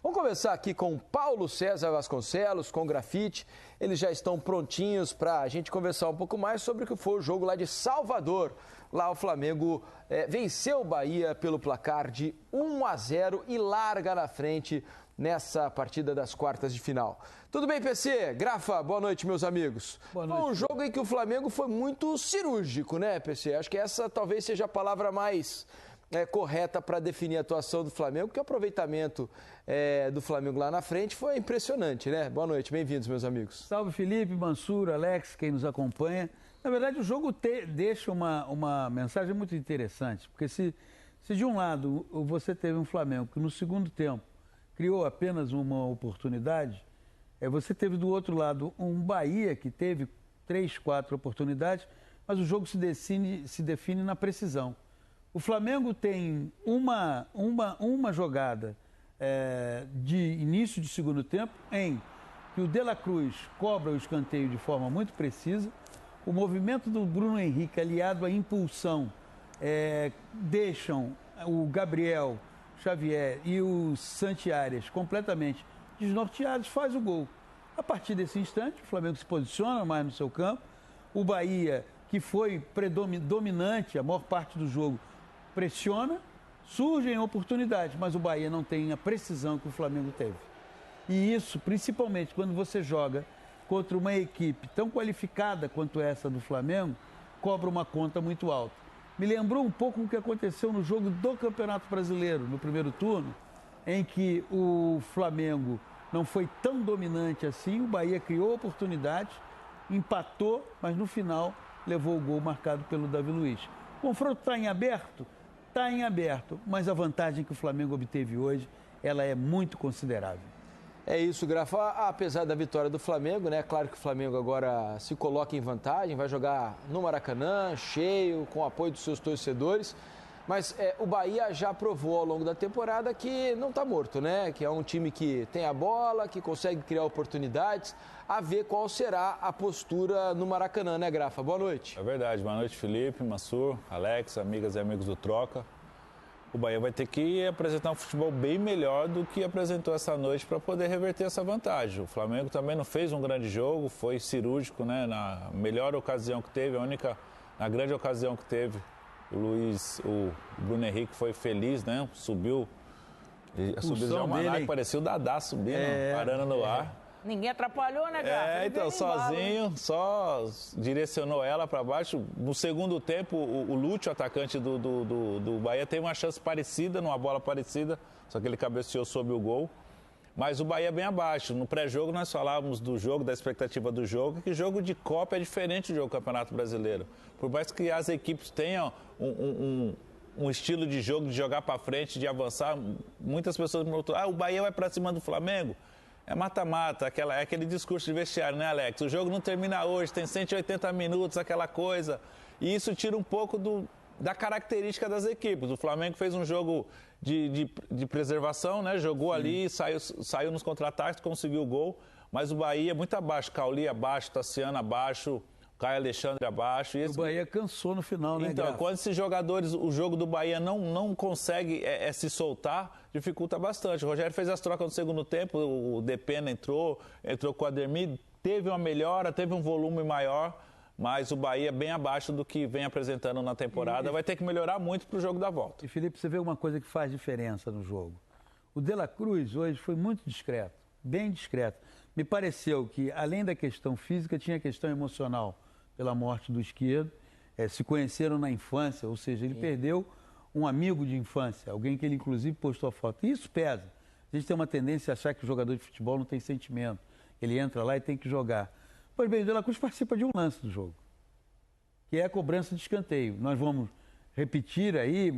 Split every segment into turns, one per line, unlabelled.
Vamos começar aqui com Paulo César Vasconcelos, com Grafite. Eles já estão prontinhos para a gente conversar um pouco mais sobre o que foi o jogo lá de Salvador. Lá o Flamengo venceu o Bahia pelo placar de 1-0 e larga na frente nessa partida das quartas de final. Tudo bem, PC? Grafa, boa noite, meus amigos.
Boa noite.
Foi um jogo em que o Flamengo foi muito cirúrgico, né, PC? Acho que essa talvez seja a palavra mais correta para definir a atuação do Flamengo, porque o aproveitamento do Flamengo lá na frente foi impressionante, né? Boa noite, bem-vindos, meus amigos.
Salve, Felipe, Mansur, Alex, quem nos acompanha. Na verdade, o jogo deixa uma mensagem muito interessante, porque se de um lado você teve um Flamengo que no segundo tempo criou apenas uma oportunidade, você teve do outro lado um Bahia que teve 3, 4 oportunidades, mas o jogo se define na precisão. O Flamengo tem uma jogada de início de segundo tempo em que o De La Cruz cobra o escanteio de forma muito precisa. O movimento do Bruno Henrique, aliado à impulsão, deixam o Gabriel Xavier e o Santi Arias completamente desnorteados, faz o gol. A partir desse instante, o Flamengo se posiciona mais no seu campo. O Bahia, que foi dominante a maior parte do jogo, pressiona, surgem oportunidades, mas o Bahia não tem a precisão que o Flamengo teve. E isso, principalmente quando você joga contra uma equipe tão qualificada quanto essa do Flamengo, cobra uma conta muito alta. Me lembrou um pouco o que aconteceu no jogo do Campeonato Brasileiro, no primeiro turno, em que o Flamengo não foi tão dominante assim, o Bahia criou oportunidades, empatou, mas no final levou o gol marcado pelo Davi Luiz. O confronto está em aberto? Está em aberto, mas a vantagem que o Flamengo obteve hoje, ela é muito considerável.
É isso, Grafa. Apesar da vitória do Flamengo, né? Claro que o Flamengo agora se coloca em vantagem, vai jogar no Maracanã, cheio, com o apoio dos seus torcedores. Mas o Bahia já provou ao longo da temporada que não está morto, né? Que é um time que tem a bola, que consegue criar oportunidades. A ver qual será a postura no Maracanã, né, Grafa? Boa noite.
É verdade. Boa noite, Felipe, Mansur, Alex, amigas e amigos do Troca. O Bahia vai ter que apresentar um futebol bem melhor do que apresentou essa noite para poder reverter essa vantagem. O Flamengo também não fez um grande jogo, foi cirúrgico, né? Na melhor ocasião que teve, na grande ocasião que teve, o Bruno Henrique foi feliz, né? Subiu de Almanac, parecia o Dadá subindo, parando no ar.
Ninguém atrapalhou, né, Grafa?
Então, sozinho, só direcionou ela para baixo. No segundo tempo, o Lúcio, atacante do Bahia, teve uma chance parecida, numa bola parecida, só que ele cabeceou sob o gol. Mas o Bahia bem abaixo. No pré-jogo, nós falávamos do jogo, da expectativa do jogo, que jogo de Copa é diferente do jogo do Campeonato Brasileiro. Por mais que as equipes tenham um estilo de jogo, de jogar para frente, de avançar, muitas pessoas me perguntam, o Bahia vai para cima do Flamengo? É mata-mata, é aquele discurso de vestiário, né, Alex? O jogo não termina hoje, tem 180 minutos, aquela coisa. E isso tira um pouco da característica das equipes. O Flamengo fez um jogo de preservação, né? Jogou ali, saiu nos contra-ataques, conseguiu o gol. Mas o Bahia muito abaixo, Cauli abaixo, Tassiano abaixo, Caio Alexandre abaixo.
O Bahia cansou no final, né,
Então,
Grafa?
quando esses jogadores, o jogo do Bahia não consegue se soltar, dificulta bastante. O Rogério fez as trocas no segundo tempo, o Depena entrou com o Ademir, teve uma melhora, teve um volume maior, mas o Bahia bem abaixo do que vem apresentando na temporada, vai ter que melhorar muito para o jogo da volta.
E, Felipe, você vê uma coisa que faz diferença no jogo. O De La Cruz hoje foi muito discreto, bem discreto. Me pareceu que, além da questão física, tinha a questão emocional pela morte do Esquerdo, se conheceram na infância, ou seja, ele perdeu um amigo de infância, alguém que ele inclusive postou a foto. E isso pesa. A gente tem uma tendência a achar que o jogador de futebol não tem sentimento. Ele entra lá e tem que jogar. Pois bem, o De La Cruz participa de um lance do jogo, que é a cobrança de escanteio. Nós vamos repetir aí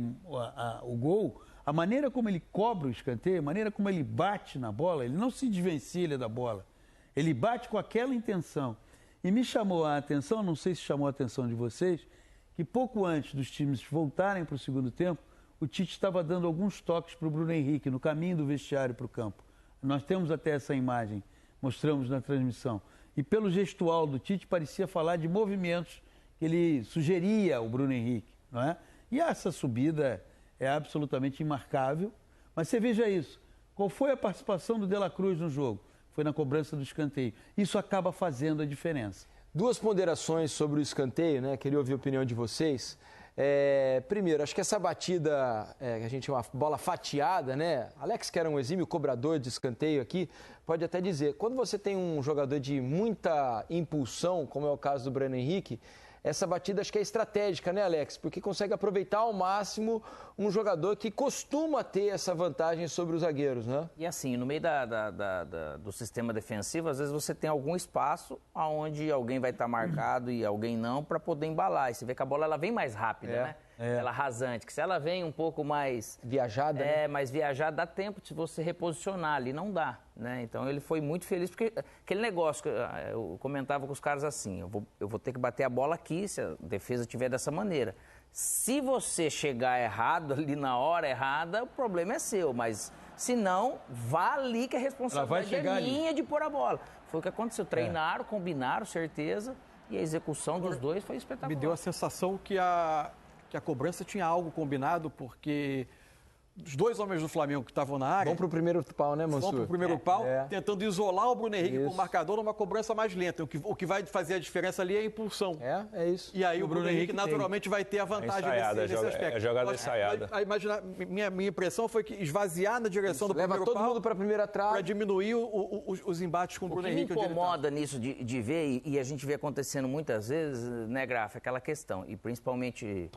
o gol. A maneira como ele cobra o escanteio, a maneira como ele bate na bola, ele não se desvencilha da bola. Ele bate com aquela intenção. E me chamou a atenção, não sei se chamou a atenção de vocês, que pouco antes dos times voltarem para o segundo tempo, o Tite estava dando alguns toques para o Bruno Henrique no caminho do vestiário para o campo. Nós temos até essa imagem, mostramos na transmissão. E pelo gestual do Tite parecia falar de movimentos que ele sugeria ao Bruno Henrique, não é? E essa subida é absolutamente imarcável. Mas você veja isso, Qual foi a participação do De La Cruz no jogo? Foi na cobrança do escanteio. Isso acaba fazendo a diferença.
Duas ponderações sobre o escanteio, né? Queria ouvir a opinião de vocês. Primeiro, acho que essa batida, que a gente chama bola fatiada, né? Alex, que era um exímio cobrador de escanteio aqui, pode até dizer, quando você tem um jogador de muita impulsão, como é o caso do Bruno Henrique, essa batida acho que é estratégica, né, Alex? Porque consegue aproveitar ao máximo um jogador que costuma ter essa vantagem sobre os zagueiros, né?
E assim, no meio do sistema defensivo, às vezes você tem algum espaço onde alguém vai estar marcado e alguém não, para poder embalar. E você vê que a bola ela vem mais rápida, né? Ela rasante, que se ela vem um pouco mais...
Viajada, né?
Mais viajada, dá tempo de você reposicionar ali, não dá, né? Então ele foi muito feliz, porque aquele negócio que eu comentava com os caras assim, eu vou ter que bater a bola aqui se a defesa tiver dessa maneira. Se você chegar errado ali na hora errada, o problema é seu, mas se não, vá ali que a responsabilidade é minha de pôr a bola. Foi o que aconteceu, treinaram, combinaram, certeza, e a execução dos dois foi espetacular.
Me deu a sensação que a cobrança tinha algo combinado, porque os dois homens do Flamengo que estavam na área...
Vão para o primeiro pau, né, Mansur?
Vão para o primeiro pau, tentando isolar o Bruno Henrique com o marcador numa cobrança mais lenta. O que vai fazer a diferça ali é a impulsão.
É isso.
E aí o Bruno Henrique naturalmente vai ter a vantagem nesse aspecto.
É jogada ensaiada.
Minha impressão foi que esvaziar na direção do primeiro pau...
Leva todo mundo para a primeira trave.
Para diminuir os embates com o Bruno Henrique.
O que me incomoda nisso de ver, e a gente vê acontecendo muitas vezes, né, Grafa, aquela questão, e principalmente...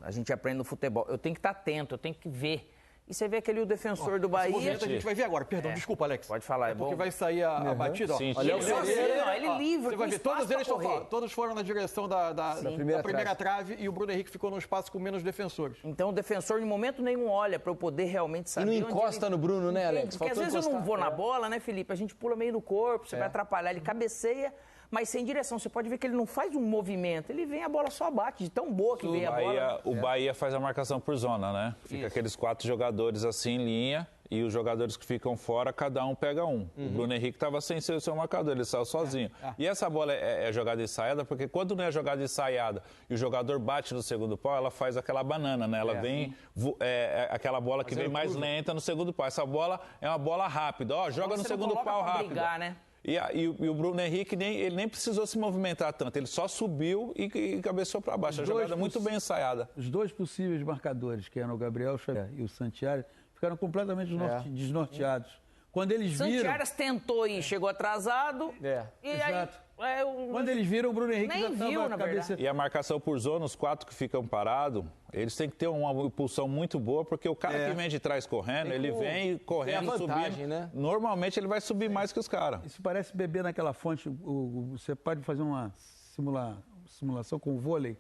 a gente aprende no futebol. Eu tenho que estar atento, eu tenho que ver. E você vê aquele defensor do Bahia...
Esse a gente vai ver agora. Perdão, desculpa, Alex.
Pode falar,
porque vai sair a batida. Ó.
Sim,
olha ele livre,
você vai ver, todos foram na direção da primeira trave e o Bruno Henrique ficou num espaço com menos defensores.
Então o defensor, em momento nenhum, olha para eu poder realmente saber.
E não encosta no Bruno, né, Alex?
Porque às vezes eu não vou na bola, né, Felipe? A gente pula meio no corpo, você vai atrapalhar, ele cabeceia, mas sem direção. Você pode ver que ele não faz um movimento, ele vem, a bola só bate, de tão boa que vem a bola.
O Bahia faz a marcação por zona, né? Fica aqueles 4 jogadores assim em linha e os jogadores que ficam fora, cada um pega um. O Bruno Henrique estava sem ser o seu marcador, ele saiu sozinho. E essa bola é jogada ensaiada, porque quando não é jogada ensaiada e o jogador bate no segundo pau, ela faz aquela banana, né? Ela vem, aquela bola que vem mais lenta no segundo pau. Essa bola é uma bola rápida, joga no segundo pau rápido.
Brigar, né?
E o Bruno Henrique ele nem precisou se movimentar tanto, ele só subiu e cabeceou para baixo. A jogada muito bem ensaiada.
Os dois possíveis marcadores, que eram o Gabriel Xavier e o Santiago, ficaram completamente desnorteados. Quando eles viram...
Santiago tentou ir, chegou atrasado. E
Exato.
aí...
Quando eles viram, o Bruno Henrique
nem
já estava
na
cabeça...
E a marcação por zona, os 4 que ficam parados, eles têm que ter uma impulsão muito boa, porque o cara que vem de trás correndo, ele vem correndo, subindo. Né? Normalmente ele vai subir mais que os caras.
Isso parece beber naquela fonte. Você pode fazer uma simulação com o vôlei.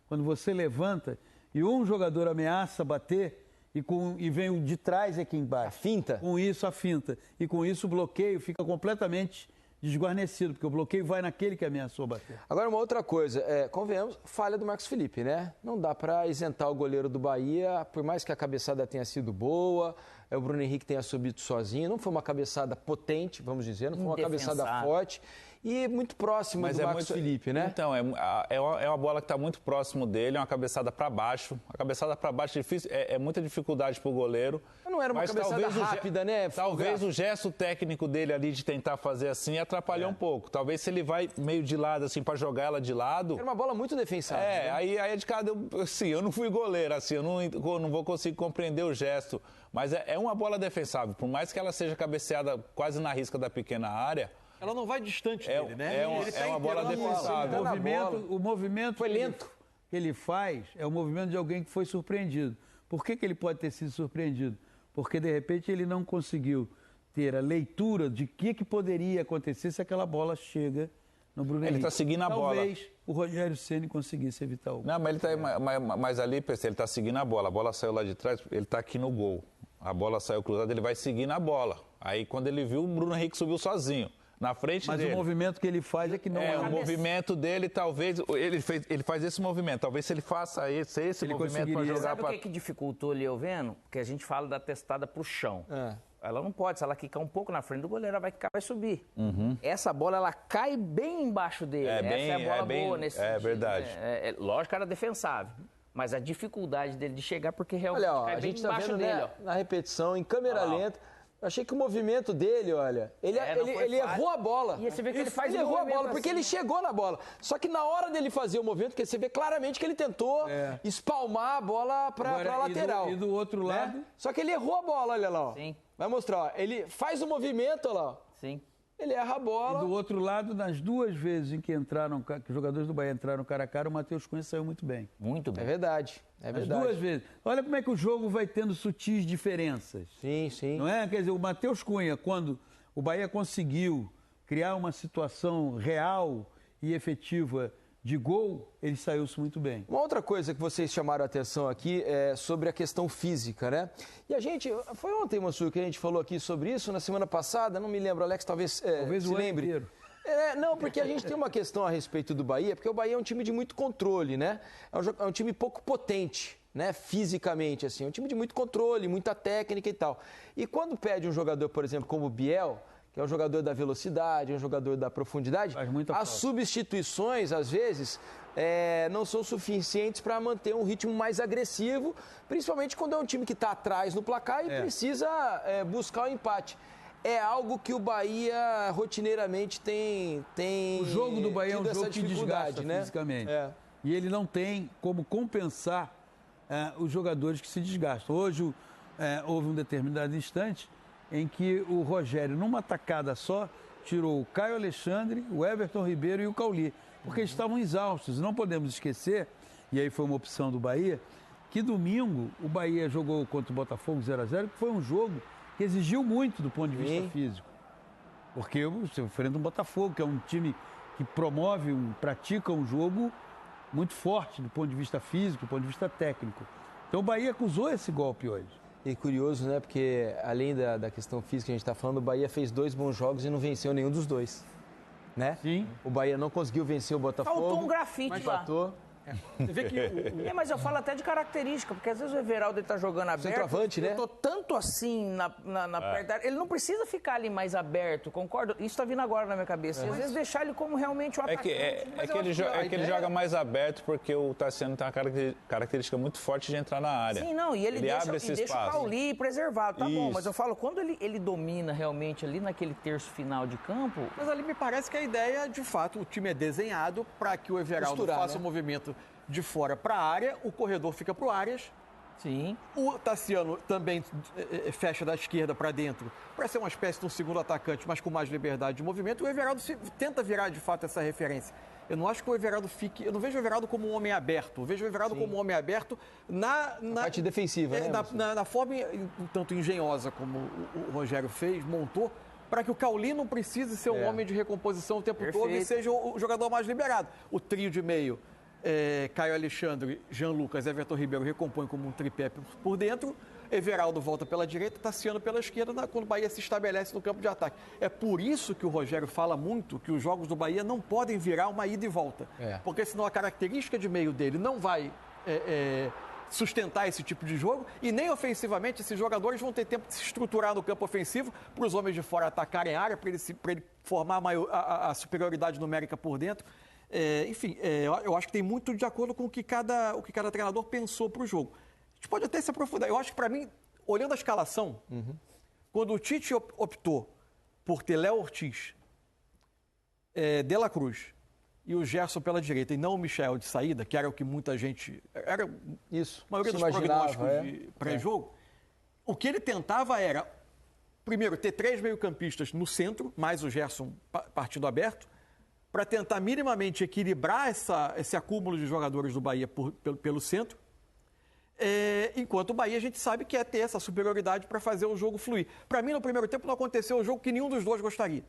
Quando você levanta e um jogador ameaça bater e vem o de trás aqui embaixo.
A finta.
Com isso, a finta. E com isso, o bloqueio fica completamente desguarnecido, porque o bloqueio vai naquele que ameaçou bater.
Agora, uma outra coisa, convenhamos, falha do Marcos Felipe, né? Não dá para isentar o goleiro do Bahia, por mais que a cabeçada tenha sido boa, o Bruno Henrique tenha subido sozinho, não foi uma cabeçada potente, vamos dizer, não foi uma cabeçada forte. E muito próximo do Marcos Felipe, né?
Então, é uma bola que está muito próximo dele, é uma cabeçada para baixo. A cabeçada para baixo é difícil, é muita dificuldade para o goleiro.
Não era uma cabeçada rápida, né?
Talvez o gesto técnico dele ali de tentar fazer assim atrapalhou um pouco. Talvez se ele vai meio de lado, assim, para jogar ela de lado...
Era uma bola muito defensável. Né?
Aí é de cada... Assim, eu não fui goleiro, assim, eu não vou conseguir compreender o gesto. Mas é uma bola defensável. Por mais que ela seja cabeceada quase na risca da pequena área...
Ela não vai distante dele, né?
É uma bola defensável.
O movimento
foi lento.
Que ele faz é o movimento de alguém que foi surpreendido. Por que ele pode ter sido surpreendido? Porque, de repente, ele não conseguiu ter a leitura de que poderia acontecer se aquela bola chega no Bruno Henrique.
Ele está seguindo a bola.
Talvez o Rogério Ceni conseguisse evitar o gol.
Não, mas ali, ele está seguindo a bola saiu lá de trás, ele está aqui no gol. A bola saiu cruzada, ele vai seguindo a bola. Aí, quando ele viu, o Bruno Henrique subiu sozinho. Na frente
mas
dele.
O movimento que ele faz é que não é
o movimento dele, talvez, ele faz esse movimento, talvez se ele faça esse movimento para jogar...
Sabe o que dificultou ali, eu vendo? Porque a gente fala da testada pro chão. Ela não pode, se ela quicar um pouco na frente do goleiro, ela vai quicar, vai subir. Essa bola, ela cai bem embaixo dele. Essa é a bola boa nesse sentido.
É verdade.
Lógico que era defensável. Mas a dificuldade dele de chegar, porque realmente
olha, a gente está vendo, né, na repetição, em câmera lenta, Achei que o movimento dele, olha, ele errou a bola.
E você vê que ele faz
errou a bola,
assim,
porque ele chegou na bola. Só que na hora dele fazer o movimento, porque você vê claramente que ele tentou espalmar a bola pra lateral.
E do outro lado?
Né? Só que ele errou a bola, olha lá. Ó.
Sim.
Vai mostrar, ó. Ele faz o movimento, olha lá. Ó.
Sim.
Ele erra a bola.
E do outro lado, nas 2 vezes em que os jogadores do Bahia entraram cara a cara, o Matheus Cunha saiu muito bem.
Muito bem.
É verdade, é verdade.
As 2 vezes. Olha como é que o jogo vai tendo sutis diferenças.
Sim, sim.
Não é? Quer dizer, o Matheus Cunha, quando o Bahia conseguiu criar uma situação real e efetiva de gol, ele saiu-se muito bem.
Uma outra coisa que vocês chamaram a atenção aqui é sobre a questão física, né? E a gente, foi ontem, Mansur, que a gente falou aqui sobre isso, na semana passada, não me lembro, Alex, talvez se lembre.
Inteiro.
Não, porque a gente tem uma questão a respeito do Bahia, porque o Bahia é um time de muito controle, né? É um time pouco potente, né? Fisicamente, assim. É um time de muito controle, muita técnica e tal. E quando pede um jogador, por exemplo, como o Biel, que é um jogador da velocidade, um jogador da profundidade, as substituições, às vezes, não são suficientes para manter um ritmo mais agressivo, principalmente quando é um time que está atrás no placar e precisa buscar o empate. É algo que o Bahia rotineiramente tem
o jogo do Bahia é um jogo que desgasta,
né?
Fisicamente. E ele não tem como compensar os jogadores que se desgastam. Hoje houve um determinado instante em que o Rogério, numa tacada só, tirou o Caio Alexandre, o Everton Ribeiro e o Cauli, porque eles estavam exaustos. Não podemos esquecer, e aí foi uma opção do Bahia, que domingo o Bahia jogou contra o Botafogo 0-0, que foi um jogo que exigiu muito do ponto de vista físico. Porque você enfrenta um Botafogo, que é um time que pratica um jogo muito forte do ponto de vista físico, do ponto de vista técnico. Então o Bahia acusou esse golpe hoje.
E curioso, né? Porque além da questão física que a gente está falando, o Bahia fez 2 bons jogos e não venceu nenhum dos 2. Né?
Sim.
O Bahia não conseguiu vencer o Botafogo.
Faltou um grafite lá.
Você vê que
mas eu falo até de característica, porque às vezes o Everaldo está jogando aberto.
Centroavante, né?
Eu tô tanto assim perto da área. Ele não precisa ficar ali mais aberto, concordo? Isso está vindo agora na minha cabeça. E às vezes deixar ele como realmente o atacante.
Ele joga mais aberto porque o Tassiano tem uma característica muito forte de entrar na área.
Sim, não, e ele deixa o
espaço.
Cauli preservado. Tá bom, mas eu falo, quando ele domina realmente ali naquele terço final de campo...
Mas ali me parece que a ideia, de fato, o time é desenhado para que o Everaldo faça o movimento de fora para a área, o corredor fica para o Arias.
Sim.
O Tassiano também fecha da esquerda para dentro, para ser uma espécie de um segundo atacante, mas com mais liberdade de movimento. O Everaldo tenta virar, de fato, essa referência. Eu não acho que o Everaldo fique... Eu não vejo o Everaldo como um homem aberto. Eu vejo o Everaldo como um homem aberto na
parte defensiva, né?
Na forma, um tanto engenhosa como o Rogério fez, montou, para que o Cauli não precise ser um homem de recomposição o tempo todo e seja o jogador mais liberado. O trio de meio... Caio Alexandre, Jean Lucas, Everton Ribeiro recompõe como um tripé por dentro, Everaldo volta pela direita, Tassiano pela esquerda, quando o Bahia se estabelece no campo de ataque. É por isso que o Rogério fala muito que os jogos do Bahia não podem virar uma ida e volta, porque senão a característica de meio dele não vai sustentar esse tipo de jogo e nem ofensivamente esses jogadores vão ter tempo de se estruturar no campo ofensivo para os homens de fora atacarem a área, para ele formar a superioridade numérica por dentro. Enfim, eu acho que tem muito de acordo com o que cada treinador pensou para o jogo. A gente pode até se aprofundar. Eu acho que, para mim, olhando a escalação, quando o Tite optou por ter Léo Ortiz, De La Cruz e o Gerson pela direita e não o Michel de saída, que era o que muita gente... Era
isso.
A maioria dos prognósticos de pré-jogo. O que ele tentava era, primeiro, ter 3 meio-campistas no centro, mais o Gerson partindo aberto, para tentar minimamente equilibrar esse acúmulo de jogadores do Bahia pelo centro, enquanto o Bahia a gente sabe que é ter essa superioridade para fazer o jogo fluir. Para mim, no primeiro tempo, não aconteceu o jogo que nenhum dos dois gostaria.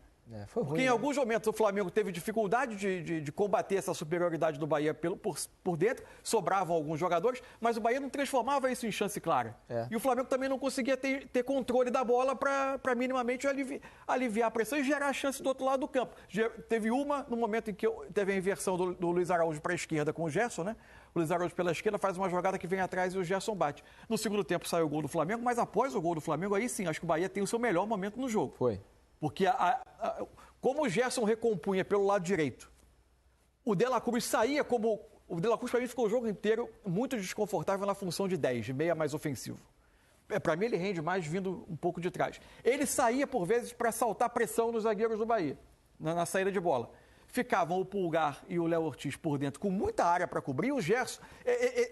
Foi ruim,
porque em alguns momentos o Flamengo teve dificuldade de combater essa superioridade do Bahia por dentro, sobravam alguns jogadores, mas o Bahia não transformava isso em chance clara. E o Flamengo também não conseguia ter controle da bola para minimamente aliviar a pressão e gerar a chance do outro lado do campo. Teve uma no momento em que teve a inversão do Luiz Araújo para a esquerda com o Gerson, né? O Luiz Araújo pela esquerda faz uma jogada que vem atrás e o Gerson bate. No segundo tempo saiu o gol do Flamengo, mas após o gol do Flamengo, aí sim, acho que o Bahia tem o seu melhor momento no jogo.
Foi.
Porque como o Gerson recompunha pelo lado direito, o De La Cruz saía como... O De La Cruz, para mim, ficou o jogo inteiro muito desconfortável na função de 10, de meia mais ofensivo. Para mim, ele rende mais vindo um pouco de trás. Ele saía, por vezes, para saltar pressão nos zagueiros do Bahia, na saída de bola. Ficavam o Pulgar e o Léo Ortiz por dentro, com muita área para cobrir. O Gerson,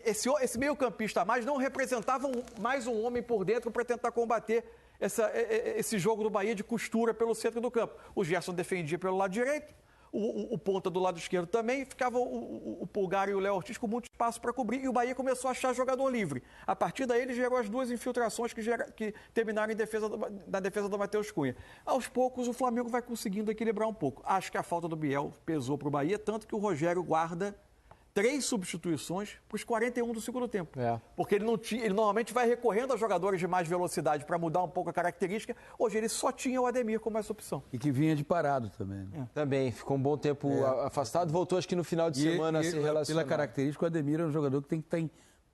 esse meio-campista a mais, não representava mais um homem por dentro para tentar combater esse jogo do Bahia de costura pelo centro do campo. O Gerson defendia pelo lado direito. O ponta do lado esquerdo também, ficava o Pulgar e o Léo Ortiz com muito espaço para cobrir, e o Bahia começou a achar jogador livre. A partir daí, ele gerou as 2 infiltrações que terminaram na defesa do Matheus Cunha. Aos poucos, o Flamengo vai conseguindo equilibrar um pouco. Acho que a falta do Biel pesou para o Bahia, tanto que o Rogério guarda 3 substituições para os 41 do segundo tempo. Porque ele normalmente vai recorrendo a jogadores de mais velocidade para mudar um pouco a característica. Hoje ele só tinha o Ademir como essa opção.
E que vinha de parado também. Né?
Também, ficou um bom tempo afastado, voltou acho que no final de semana a se relacionar.
Pela característica, o Ademir é um jogador que tem que estar em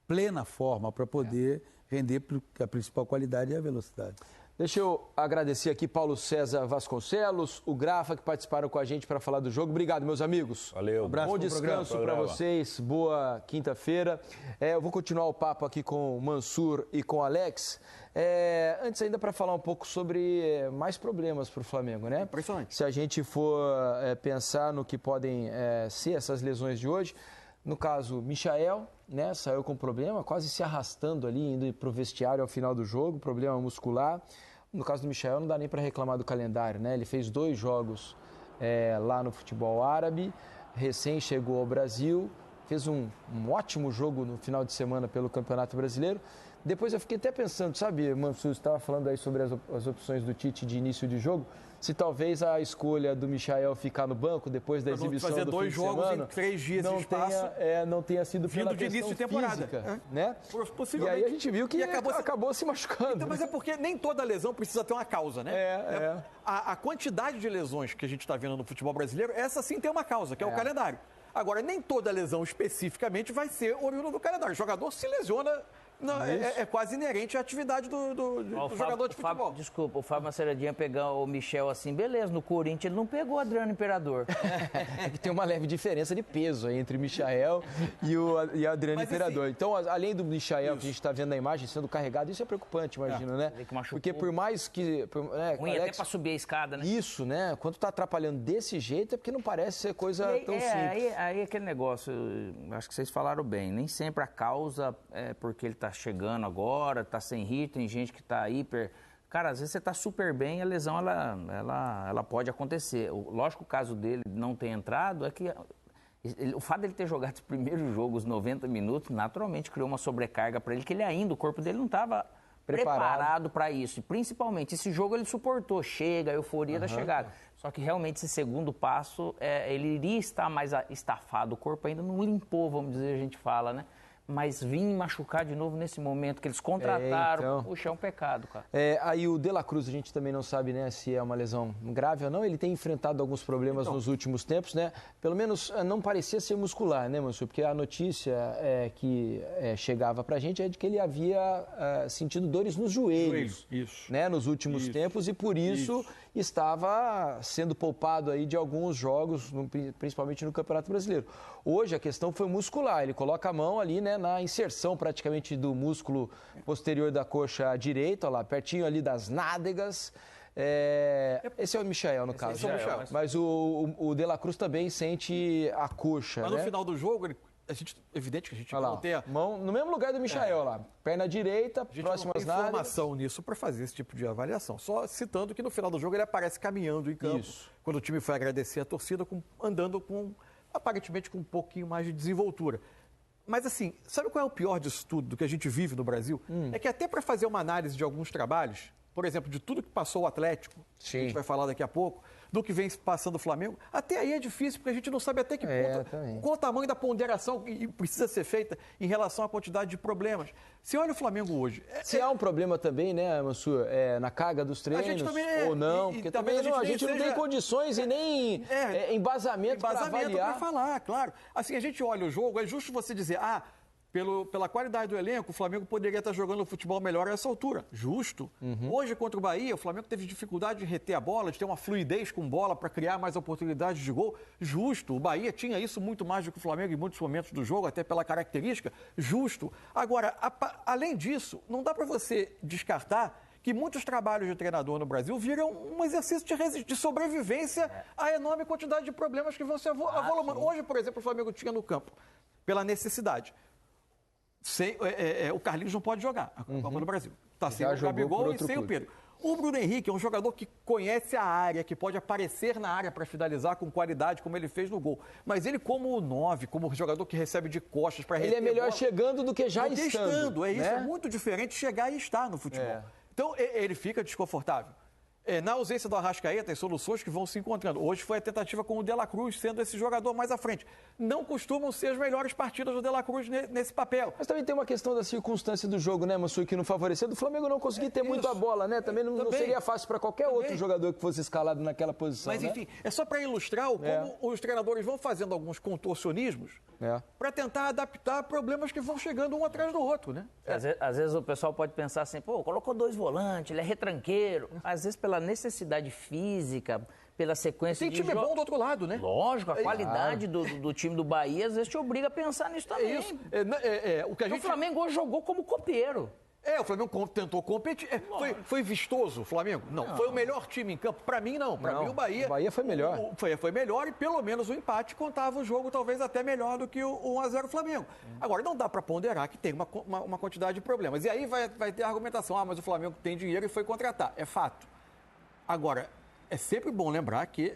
plena forma para poder render, porque a principal qualidade é a velocidade.
Deixa eu agradecer aqui Paulo César Vasconcelos, o Grafa, que participaram com a gente para falar do jogo. Obrigado, meus amigos.
Valeu.
Bom descanso para vocês. Boa quinta-feira. Eu vou continuar o papo aqui com o Mansur e com o Alex. Antes ainda para falar um pouco sobre mais problemas para o Flamengo, né? Se a gente for pensar no que podem ser essas lesões de hoje, no caso, Michael, né, saiu com problema, quase se arrastando ali, indo para o vestiário ao final do jogo, problema muscular. No caso do Michael, não dá nem para reclamar do calendário, né? Ele fez 2 jogos lá no futebol árabe, recém chegou ao Brasil, fez um ótimo jogo no final de semana pelo Campeonato Brasileiro. Depois eu fiquei até pensando, sabe, Mansur, você estava falando aí sobre as opções do Tite de início de jogo, se talvez a escolha do Michael ficar no banco depois da exibição do fim de semana...
fazer 2 jogos em 3 dias de espaço...
não tenha sido pela
vindo de início de temporada.
Física, né?
E
aí a gente viu que acabou se machucando.
Então, mas é porque nem toda lesão precisa ter uma causa, né? A quantidade de lesões que a gente está vendo no futebol brasileiro, essa sim tem uma causa, que é o calendário. Agora, nem toda lesão especificamente vai ser oriunda do calendário. O jogador se lesiona... Não, é quase inerente à atividade do jogador de futebol.
Desculpa, o Fábio Maceradinha pegar o Michel assim, beleza, no Corinthians ele não pegou o Adriano Imperador.
É que tem uma leve diferença de peso aí entre o Michael e o Adriano Imperador. Assim, então, além do Michael que a gente está vendo na imagem sendo carregado, isso é preocupante, imagina, né? Porque por mais que...
Ruim até para subir a escada, né?
Isso, né? Quando está atrapalhando desse jeito é porque não parece ser coisa tão simples.
Aí aquele negócio, acho que vocês falaram bem, nem sempre a causa é porque ele está chegando agora, está sem ritmo, tem gente que está hiper... Cara, às vezes você está super bem, a lesão ela pode acontecer. Lógico que o caso dele não ter entrado é que o fato dele ter jogado os primeiros jogos, os 90 minutos, naturalmente criou uma sobrecarga para ele, que o corpo dele não estava preparado para isso. E principalmente, esse jogo ele suportou, a euforia da chegada. Só que realmente esse segundo passo, ele iria estar mais estafado, o corpo ainda não limpou, vamos dizer, a gente fala, né? Mas vir machucar de novo nesse momento que eles contrataram, puxa, é um pecado, cara.
Aí o De La Cruz, a gente também não sabe, né, se é uma lesão grave ou não. Ele tem enfrentado alguns problemas nos últimos tempos, né? Pelo menos não parecia ser muscular, né, Mansur? Porque a notícia que chegava pra gente é de que ele havia sentido dores nos joelhos, né, nos últimos tempos, e por isso estava sendo poupado aí de alguns jogos, principalmente no Campeonato Brasileiro. Hoje a questão foi muscular, ele coloca a mão ali, né, na inserção praticamente do músculo posterior da coxa direita, ó lá, pertinho ali das nádegas. Esse é o Michael, no caso. Mas o De La Cruz também sente a coxa.
Mas no final do jogo, evidente que a gente não tem
mão no mesmo lugar do Michael lá, perna direita, próximo às nádegas.
Não tem informação nisso para fazer esse tipo de avaliação. Só citando que no final do jogo ele aparece caminhando em campo. Quando o time foi agradecer a torcida, andando aparentemente com um pouquinho mais de desenvoltura. Mas assim, sabe qual é o pior disso tudo, do que a gente vive no Brasil? É que até para fazer uma análise de alguns trabalhos, por exemplo, de tudo que passou o Atlético, que a gente vai falar daqui a pouco, do que vem passando o Flamengo, até aí é difícil, porque a gente não sabe até que ponto, qual o tamanho da ponderação que precisa ser feita em relação à quantidade de problemas. Se olha o Flamengo hoje...
Se há um problema também, né, Mansur, na carga dos treinos, ou não, porque também a gente não tem condições e nem embasamento para avaliar.
Para falar, claro. Assim, a gente olha o jogo, é justo você dizer, pela qualidade do elenco, o Flamengo poderia estar jogando o futebol melhor a essa altura. Justo. Hoje, contra o Bahia, o Flamengo teve dificuldade de reter a bola, de ter uma fluidez com bola para criar mais oportunidades de gol. Justo. O Bahia tinha isso muito mais do que o Flamengo em muitos momentos do jogo, até pela característica. Justo. Agora, além disso, não dá para você descartar que muitos trabalhos de treinador no Brasil viram um exercício de sobrevivência à enorme quantidade de problemas que vão se avolumando. Hoje, por exemplo, o Flamengo tinha no campo, pela necessidade. O Carlinhos não pode jogar a Copa do Brasil. Está sem o Gabigol e sem o Pedro. O Bruno Henrique é um jogador que conhece a área, que pode aparecer na área para finalizar com qualidade, como ele fez no gol. Mas ele, como 9, como jogador que recebe de costas para
reter, ele é melhor chegando do que já estando.
Isso, é muito diferente chegar e estar no futebol. Então, ele fica desconfortável. Na ausência do Arrascaeta, tem soluções que vão se encontrando. Hoje foi a tentativa com o De La Cruz, sendo esse jogador mais à frente. Não costumam ser as melhores partidas do De La Cruz nesse papel.
Mas também tem uma questão da circunstância do jogo, né, Mansur, que não favoreceu. Do Flamengo não conseguir ter muito a bola, né? Também não seria fácil para qualquer outro jogador que fosse escalado naquela posição.
Mas, enfim, é só para ilustrar como os treinadores vão fazendo alguns contorcionismos para tentar adaptar problemas que vão chegando um atrás do outro, né?
Às vezes o pessoal pode pensar assim, colocou 2 volantes, ele é retranqueiro. Às vezes pela necessidade física, pela sequência de
jogos. Tem time bom do outro lado, né?
Lógico, a qualidade do time do Bahia às vezes te obriga a pensar nisso também. O Flamengo hoje jogou como copeiro.
O Flamengo tentou competir. Foi vistoso o Flamengo? Não. Foi o melhor time em campo? Para mim, não. Para mim, o Bahia...
O Bahia foi melhor.
Foi melhor e pelo menos o empate contava o jogo talvez até melhor do que o 1-0 Flamengo. Agora, não dá para ponderar que tem uma quantidade de problemas. E aí vai ter a argumentação, mas o Flamengo tem dinheiro e foi contratar. É fato. Agora, é sempre bom lembrar que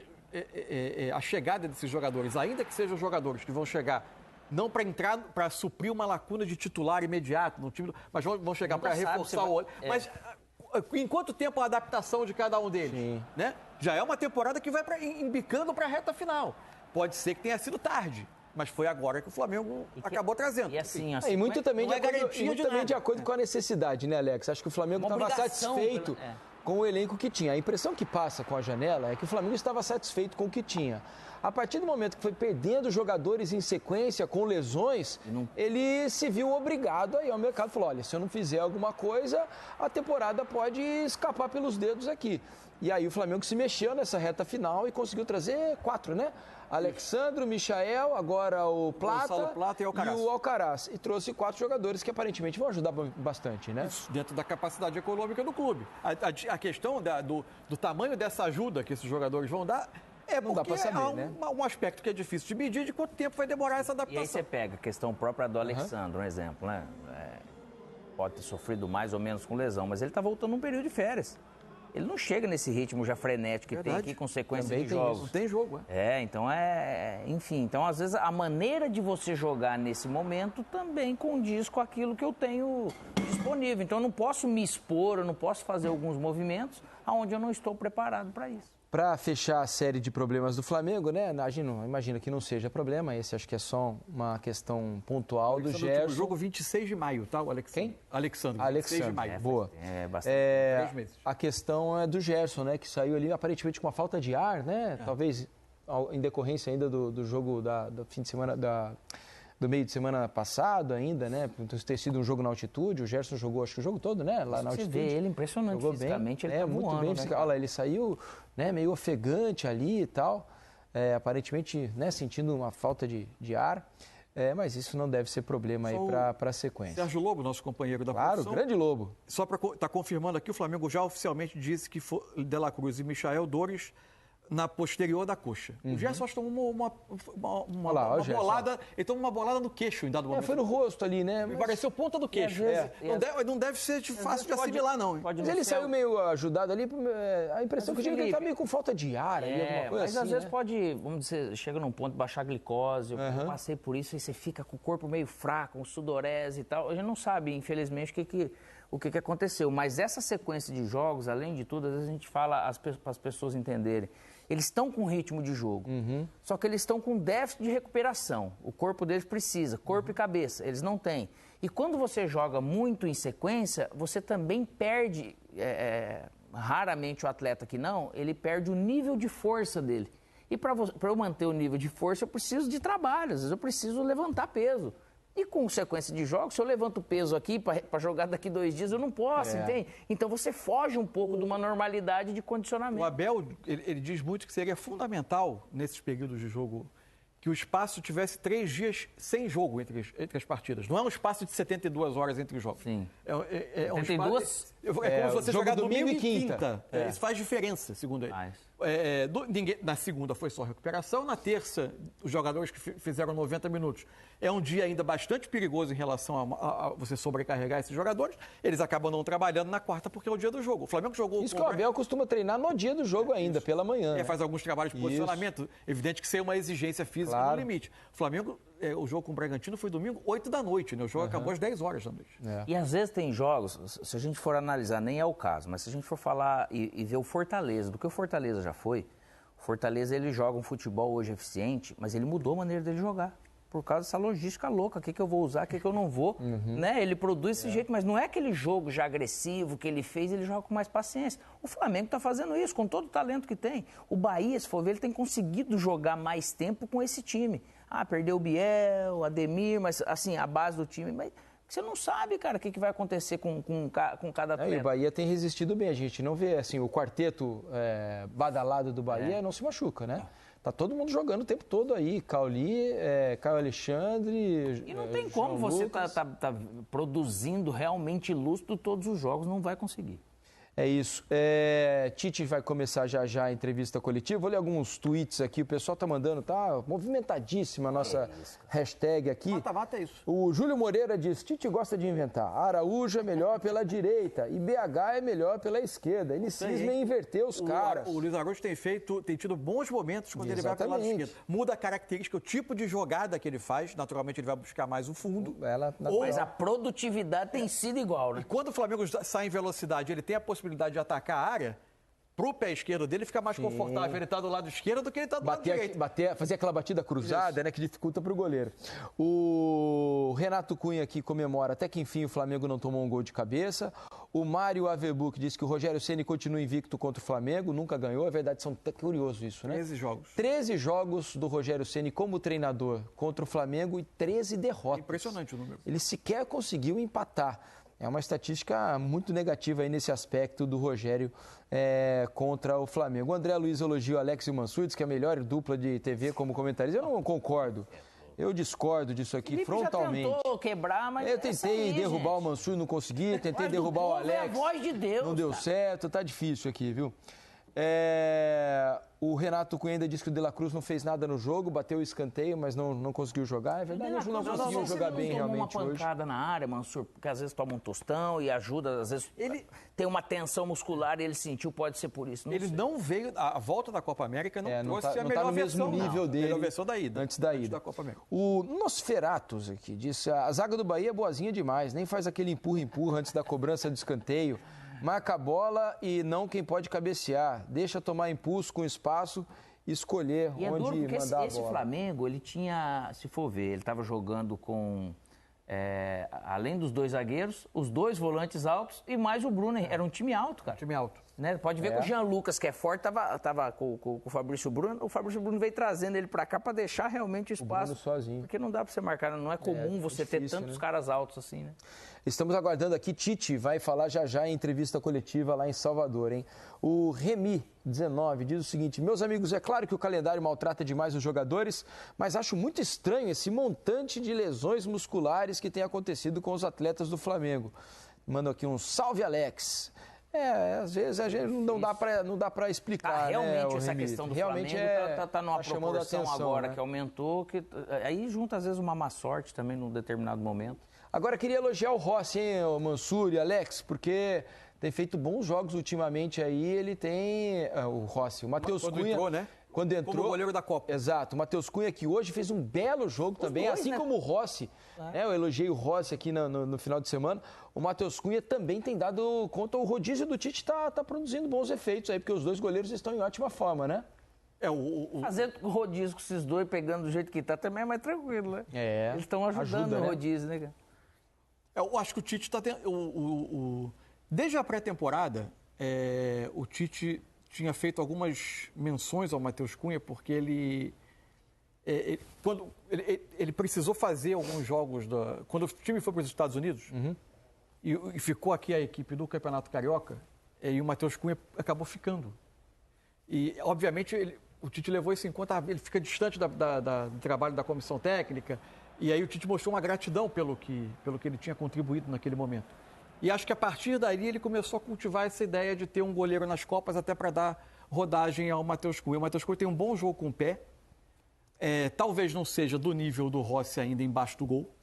a chegada desses jogadores, ainda que sejam jogadores que vão chegar não para entrar, para suprir uma lacuna de titular imediato no time, mas vão chegar para reforçar o olho. Mas em quanto tempo a adaptação de cada um deles? Né? Já é uma temporada que vai embicando para a reta final. Pode ser que tenha sido tarde, mas foi agora que o Flamengo acabou trazendo.
E assim,
e muito também de acordo com a necessidade, né, Alex? Acho que o Flamengo estava satisfeito com o elenco que tinha. A impressão que passa com a janela é que o Flamengo estava satisfeito com o que tinha. A partir do momento que foi perdendo jogadores em sequência, com lesões, ele se viu obrigado aí ao mercado. Falou, olha, se eu não fizer alguma coisa, a temporada pode escapar pelos dedos aqui. E aí o Flamengo se mexeu nessa reta final e conseguiu trazer 4, né? Alexandro, Michael, agora o Plata
e
o Alcaraz. E trouxe 4 jogadores que aparentemente vão ajudar bastante, né?
Isso, dentro da capacidade econômica do clube. A questão do tamanho dessa ajuda que esses jogadores vão dar
não dá pra saber, né?
Um aspecto que é difícil de medir de quanto tempo vai demorar essa adaptação.
E aí você pega a questão própria do Alexandre, um exemplo, né? Pode ter sofrido mais ou menos com lesão, mas ele está voltando num período de férias. Ele não chega nesse ritmo já frenético que tem aqui com sequência de jogos.
Não tem jogo,
então enfim, então às vezes a maneira de você jogar nesse momento também condiz com aquilo que eu tenho disponível. Então eu não posso me expor, eu não posso fazer alguns movimentos onde eu não estou preparado para isso.
Para fechar a série de problemas do Flamengo, né? Imagina que não seja problema, esse acho que é só uma questão pontual do Gerson.
O jogo 26 de maio, tá, o Alexandre?
Quem?
Alexandre,
26 de maio. Boa.
Bastante.
3 meses.
A questão é do Gerson, né? Que saiu ali aparentemente com uma falta de ar, né? Talvez em decorrência ainda do jogo do fim de semana, do meio de semana passado ainda, né? Por ter sido um jogo na altitude. O Gerson jogou, acho que o jogo todo, né? Lá na altitude.
Você vê ele impressionante jogou fisicamente, bem, ele tá
muito
voando,
bem. Olha lá, ele saiu, né, meio ofegante ali e tal. Aparentemente, né, sentindo uma falta de ar. Mas isso não deve ser problema aí para a sequência.
Sérgio Lobo, nosso companheiro da produção.
Claro, grande Lobo.
Só para estar confirmando aqui, o Flamengo já oficialmente disse que De La Cruz e Michael Dores na posterior da coxa. O Gerson tomou uma bolada, ele tomou uma bolada no queixo em dado momento.
Foi no rosto ali, né?
Mas... Pareceu ponta do queixo. Não deve ser fácil de assimilar, não.
Mas ele saiu meio ajudado ali, a impressão que eu tive que ele tá meio com falta de ar. Alguma coisa
mas
assim,
às vezes pode, vamos dizer, chega num ponto de baixar a glicose, eu passei por isso, aí você fica com o corpo meio fraco, com sudorese e tal. A gente não sabe, infelizmente, o que aconteceu. Mas essa sequência de jogos, além de tudo, às vezes a gente fala para as pessoas entenderem. Eles estão com ritmo de jogo, só que eles estão com déficit de recuperação. O corpo deles precisa, corpo e cabeça, eles não têm. E quando você joga muito em sequência, você também perde, raramente o atleta que não, ele perde o nível de força dele. E para eu manter o nível de força, eu preciso de trabalho, às vezes eu preciso levantar peso. E com sequência de jogos, se eu levanto o peso aqui para jogar daqui 2 dias, eu não posso, entende? Então você foge um pouco de uma normalidade de condicionamento.
O Abel, ele diz muito que seria fundamental, nesses períodos de jogo, que o espaço tivesse 3 dias sem jogo entre as partidas. Não é um espaço de 72 horas entre os jogos.
Sim.
É um
72?
espaço... É como se você jogar domingo e quinta.
É.
Isso faz diferença, segundo ele. Na segunda foi só recuperação, na terça, os jogadores que fizeram 90 minutos. É um dia ainda bastante perigoso em relação a você sobrecarregar esses jogadores. Eles acabam não trabalhando na quarta porque é o dia do jogo. O Flamengo jogou...
Isso que o Abel costuma treinar no dia do jogo ainda, pela manhã.
Faz alguns trabalhos de posicionamento. Evidente que sem uma exigência física no limite. O Flamengo, o jogo com o Bragantino foi domingo, 8 da noite, né? O jogo acabou às 10 horas da noite.
E às vezes tem jogos, se a gente for analisar, nem é o caso, mas se a gente for falar e ver o Fortaleza, do que o Fortaleza já foi, o Fortaleza ele joga um futebol hoje eficiente, mas ele mudou a maneira dele jogar. Por causa dessa logística louca, o que eu vou usar, o que eu não vou, né? Ele produz desse jeito, mas não é aquele jogo já agressivo que ele fez, ele joga com mais paciência. O Flamengo está fazendo isso, com todo o talento que tem. O Bahia, se for ver, ele tem conseguido jogar mais tempo com esse time. Perdeu o Biel, o Ademir, mas assim, a base do time... Mas você não sabe, cara, o que vai acontecer com cada atleta.
E o Bahia tem resistido bem, a gente não vê, assim, o quarteto badalado do Bahia não se machuca, né? Tá todo mundo jogando o tempo todo aí, Cauli, Caio Alexandre.
E não tem como você tá produzindo realmente lúcido todos os jogos, não vai conseguir.
É isso. Tite vai começar já a entrevista coletiva. Vou ler alguns tweets aqui. O pessoal tá mandando, tá movimentadíssima a nossa hashtag aqui.
Mata é isso.
O Júlio Moreira diz, Tite gosta de inventar. Araújo é melhor pela direita e BH é melhor pela esquerda. Ele cisma em inverter os caras.
O Luiz Araújo tem tido bons momentos quando ele vai pelo lado esquerdo. Muda a característica, o tipo de jogada que ele faz. Naturalmente ele vai buscar mais o fundo.
Mas a produtividade tem sido igual, né?
E quando o Flamengo sai em velocidade, ele tem a possibilidade de atacar a área, pro pé esquerdo dele fica mais confortável ele tá do lado esquerdo do que ele tá do lado direito.
Fazer aquela batida cruzada, né, que dificulta pro goleiro. O Renato Cunha aqui comemora até que enfim o Flamengo não tomou um gol de cabeça. O Mário Avebuc diz que o Rogério Ceni continua invicto contra o Flamengo, nunca ganhou. É verdade, curioso isso, né?
13 jogos.
13 jogos do Rogério Ceni como treinador contra o Flamengo e 13 derrotas.
Impressionante o número.
Ele sequer conseguiu empatar. É uma estatística muito negativa aí nesse aspecto do Rogério contra o Flamengo. O André Luiz elogia o Alex e o Mansur, diz que é a melhor dupla de TV como comentarista. Eu não concordo. Eu discordo disso aqui
Felipe
frontalmente.
Já tentou quebrar, mas
eu tentei derrubar o Mansur, não consegui. Tentei derrubar o Alex.
É a voz de Deus.
Não deu certo. Tá difícil aqui, viu? O Renato Cunha ainda disse que o De La Cruz não fez nada no jogo, bateu o escanteio, mas não conseguiu jogar. É verdade, ele não conseguiu jogar bem realmente hoje.
Uma pancada na área, Mansur, porque às vezes toma um tostão e ajuda, às vezes ele tem uma tensão muscular e ele sentiu, pode ser por isso.
Não veio, a volta da Copa América não trouxe a melhor versão.
Mesmo nível dele.
A melhor versão da ida.
Antes da ida.
Da Copa América.
O Nosferatus aqui disse, a zaga do Bahia é boazinha demais, nem faz aquele empurra antes da cobrança do escanteio. Marca a bola e não quem pode cabecear. Deixa tomar impulso com espaço e escolher
e
onde
duro porque
mandar a bola.
Esse Flamengo, ele tinha, se for ver, ele estava jogando com, além dos 2 zagueiros, os 2 volantes altos e mais o Bruno. Era um time alto, cara.
Time alto.
Né? Pode ver que o Jean Lucas, que é forte, tava com o Fabrício Bruno. O Fabrício Bruno veio trazendo ele para cá para deixar realmente o espaço.
O Bruno sozinho.
Porque não dá para você marcar, não é comum você ter tantos caras altos assim, né?
Estamos aguardando aqui, Tite vai falar já em entrevista coletiva lá em Salvador, hein? O Remy, 19, diz o seguinte, meus amigos, é claro que o calendário maltrata demais os jogadores, mas acho muito estranho esse montante de lesões musculares que tem acontecido com os atletas do Flamengo. Mando aqui um salve, Alex. Às vezes a gente não dá para explicar,
realmente
né,
essa
Remy?
Questão do
realmente
Flamengo tá numa proporção
atenção,
agora,
né?
Que aumentou, aí junta às vezes uma má sorte também num determinado momento.
Agora queria elogiar o Rossi, hein, o Mansur e Alex, porque tem feito bons jogos ultimamente aí, ele tem o Rossi, o Matheus Cunha...
Entrou, né?
Quando entrou...
Como goleiro da Copa.
Exato. O Matheus Cunha, que hoje fez um belo jogo também, assim como o Rossi. Eu elogiei o Rossi aqui no final de semana. O Matheus Cunha também tem dado conta. O rodízio do Tite tá produzindo bons efeitos aí, porque os 2 goleiros estão em ótima forma, né?
Fazer rodízio com esses 2, pegando do jeito que tá, também é mais tranquilo, né? Eles estão ajudando o rodízio, né, cara?
Eu acho que o Tite está tendo... Desde a pré-temporada, o Tite tinha feito algumas menções ao Matheus Cunha, porque ele quando ele precisou fazer alguns jogos, quando o time foi para os Estados Unidos, e ficou aqui a equipe do Campeonato Carioca, e o Matheus Cunha acabou ficando. E, obviamente, o Tite levou isso em conta, ele fica distante do trabalho da comissão técnica, e aí o Tite mostrou uma gratidão pelo que ele tinha contribuído naquele momento. E acho que a partir daí ele começou a cultivar essa ideia de ter um goleiro nas Copas até para dar rodagem ao Matheus Cunha. O Matheus Cunha tem um bom jogo com o pé, talvez não seja do nível do Rossi ainda embaixo do gol.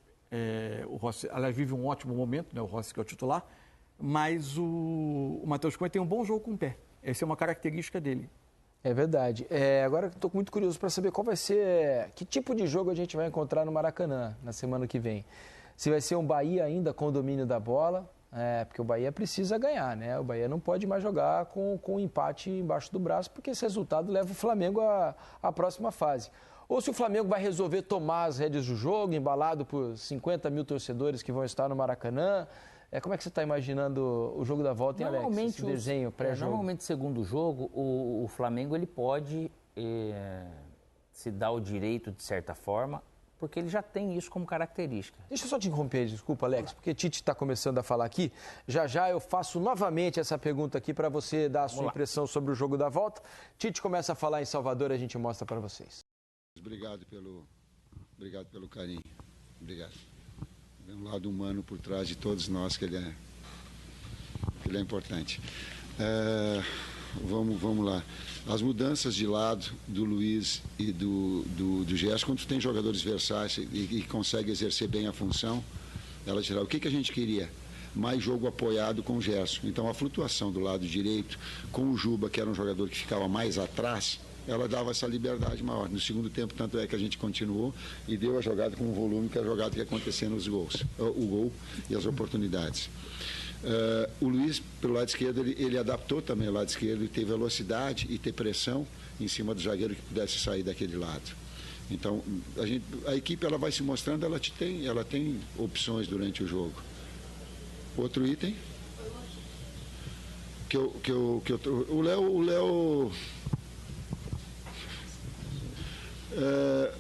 O Rossi, aliás, vive um ótimo momento, né, o Rossi que é o titular, mas o Matheus Cunha tem um bom jogo com o pé. Essa é uma característica dele.
É verdade. Agora estou muito curioso para saber qual vai ser, que tipo de jogo a gente vai encontrar no Maracanã na semana que vem. Se vai ser um Bahia ainda com o domínio da bola, porque o Bahia precisa ganhar, né? O Bahia não pode mais jogar com um empate embaixo do braço, porque esse resultado leva o Flamengo à próxima fase. Ou se o Flamengo vai resolver tomar as rédeas do jogo, embalado por 50 mil torcedores que vão estar no Maracanã. Como é que você está imaginando o jogo da volta, hein, Alex? Esse desenho pré-jogo?
Normalmente, segundo jogo, o Flamengo ele pode se dar o direito, de certa forma, porque ele já tem isso como característica.
Deixa eu só te interromper, desculpa, Alex, porque Tite está começando a falar aqui. Já eu faço novamente essa pergunta aqui para você dar a sua impressão sobre o jogo da volta. Tite começa a falar em Salvador e a gente mostra para vocês.
Obrigado pelo carinho. Obrigado. Tem um lado humano por trás de todos nós que ele é importante. Vamos lá. As mudanças de lado do Luiz e do Gerson, quando tu tem jogadores versáteis e consegue exercer bem a função, ela tirar. O que a gente queria? Mais jogo apoiado com o Gerson. Então a flutuação do lado direito, com o Juba, que era um jogador que ficava mais atrás, ela dava essa liberdade maior. No segundo tempo, tanto é que a gente continuou e deu a jogada com o volume que é a jogada que ia acontecer nos gols. O gol e as oportunidades. O Luiz, pelo lado esquerdo, ele adaptou também o lado esquerdo e ter velocidade e ter pressão em cima do zagueiro que pudesse sair daquele lado. Então, a equipe ela vai se mostrando, ela tem opções durante o jogo. Outro item? O Léo...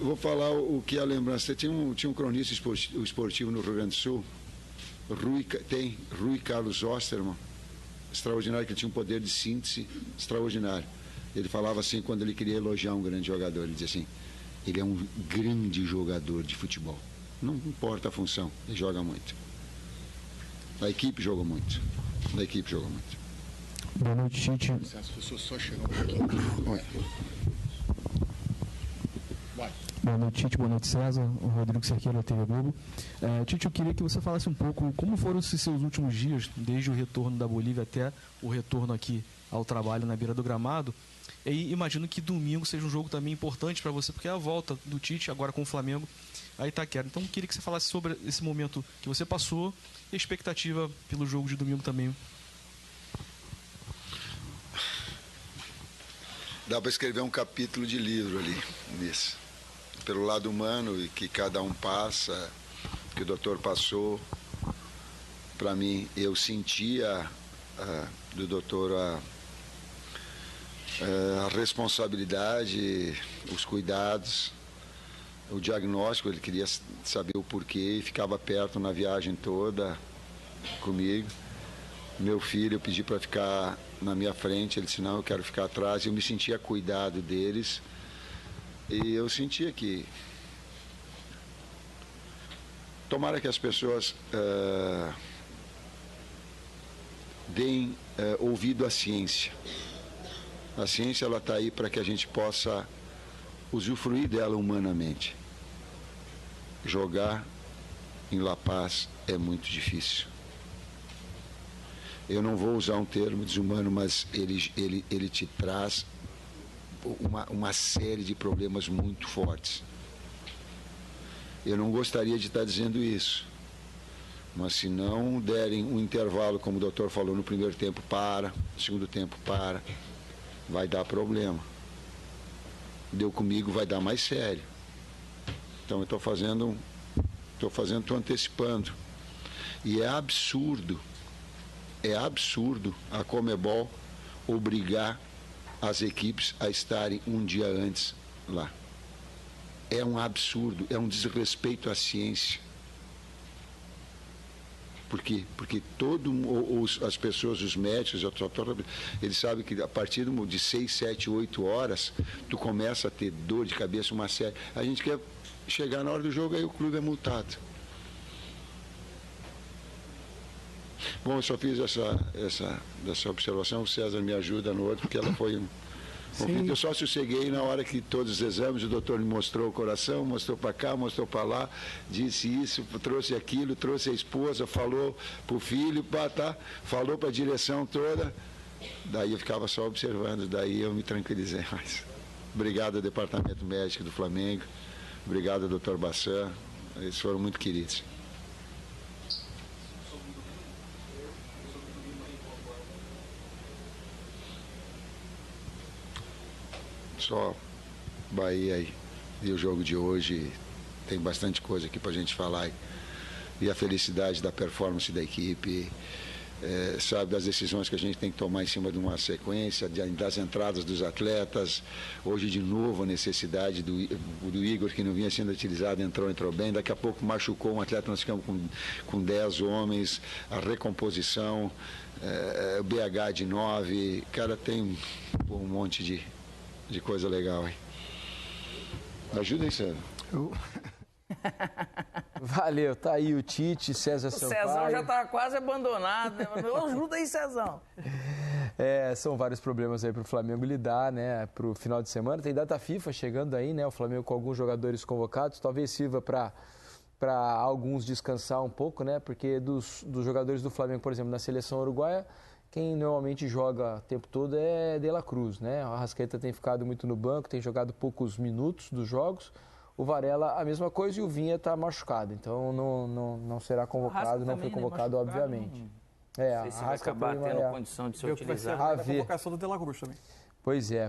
vou falar o que é a lembrança. Tinha um cronista esportivo no Rio Grande do Sul, Rui Carlos Osterman, extraordinário, que tinha um poder de síntese extraordinário. Ele falava assim, quando ele queria elogiar um grande jogador, ele dizia assim: ele é um grande jogador de futebol. Não importa a função, ele joga muito. A equipe jogou muito.
Boa noite, Tite.
As pessoas só chegam um pouquinho. Oi.
Boa noite, Tite. Boa noite, César. O Rodrigo Cerqueira, da TV Globo. Tite, eu queria que você falasse um pouco como foram esses seus últimos dias, desde o retorno da Bolívia até o retorno aqui ao trabalho na beira do gramado. E imagino que domingo seja um jogo também importante para você, porque é a volta do Tite, agora com o Flamengo, a Itaquera. Então, eu queria que você falasse sobre esse momento que você passou e a expectativa pelo jogo de domingo também.
Dá para escrever um capítulo de livro ali, nisso. Pelo lado humano e que cada um passa, que o doutor passou. Para mim, eu sentia do doutor a responsabilidade, os cuidados, o diagnóstico. Ele queria saber o porquê e ficava perto na viagem toda comigo. Meu filho, eu pedi para ficar na minha frente, ele disse: não, eu quero ficar atrás. Eu me sentia cuidado deles. E eu sentia que tomara que as pessoas deem ouvido à ciência. A ciência ela está aí para que a gente possa usufruir dela humanamente. Jogar em La Paz é muito difícil. Eu não vou usar um termo desumano, mas ele te traz uma série de problemas muito fortes. Eu não gostaria de estar dizendo isso, mas se não derem um intervalo, como o doutor falou, no primeiro tempo para, no segundo tempo para, vai dar problema. Deu comigo, vai dar mais sério. Então eu estou antecipando. E é absurdo a Conmebol obrigar as equipes a estarem um dia antes lá. é um absurdo, é um desrespeito à ciência. Por quê? Porque as pessoas, os médicos, eles sabem que a partir de 6, 7, 8 horas, tu começa a ter dor de cabeça, uma série. A gente quer chegar na hora do jogo, aí o clube é multado. Bom, eu só fiz essa observação, o César me ajuda no outro, porque ela foi um conflito. Eu só sosseguei na hora que todos os exames, o doutor me mostrou o coração, mostrou para cá, mostrou para lá, disse isso, trouxe aquilo, trouxe a esposa, falou para o filho, falou para a direção toda. Daí eu ficava só observando, daí eu me tranquilizei mais. Obrigado ao Departamento Médico do Flamengo, obrigado ao doutor Bassan, eles foram muito queridos. Só Bahia aí. E o jogo de hoje tem bastante coisa aqui para a gente falar. E a felicidade da performance da equipe, sabe, das decisões que a gente tem que tomar em cima de uma sequência, das entradas dos atletas. Hoje, de novo, a necessidade do Igor, que não vinha sendo utilizado, entrou bem. Daqui a pouco machucou um atleta, nós ficamos com 10 homens. A recomposição, o BH de 9. Cara, tem um monte de coisa legal aí. Ajuda aí, César.
Valeu, tá aí o Tite, César Sampaio.
O Cezão já tá quase abandonado, né? Ajuda aí, Cezão.
São vários problemas aí pro Flamengo lidar, né? Pro final de semana. Tem data FIFA chegando aí, né? O Flamengo com alguns jogadores convocados. Talvez sirva para alguns descansar um pouco, né? Porque dos jogadores do Flamengo, por exemplo, na seleção uruguaia, quem normalmente joga o tempo todo é De La Cruz, né? O Arrascaeta tem ficado muito no banco, tem jogado poucos minutos dos jogos. O Varela, a mesma coisa, e o Vinha está machucado. Então, não será convocado, não foi convocado, obviamente.
Não sei se vai acabar tendo condição de ser utilizado.
A convocação do De La Cruz também.
Pois é.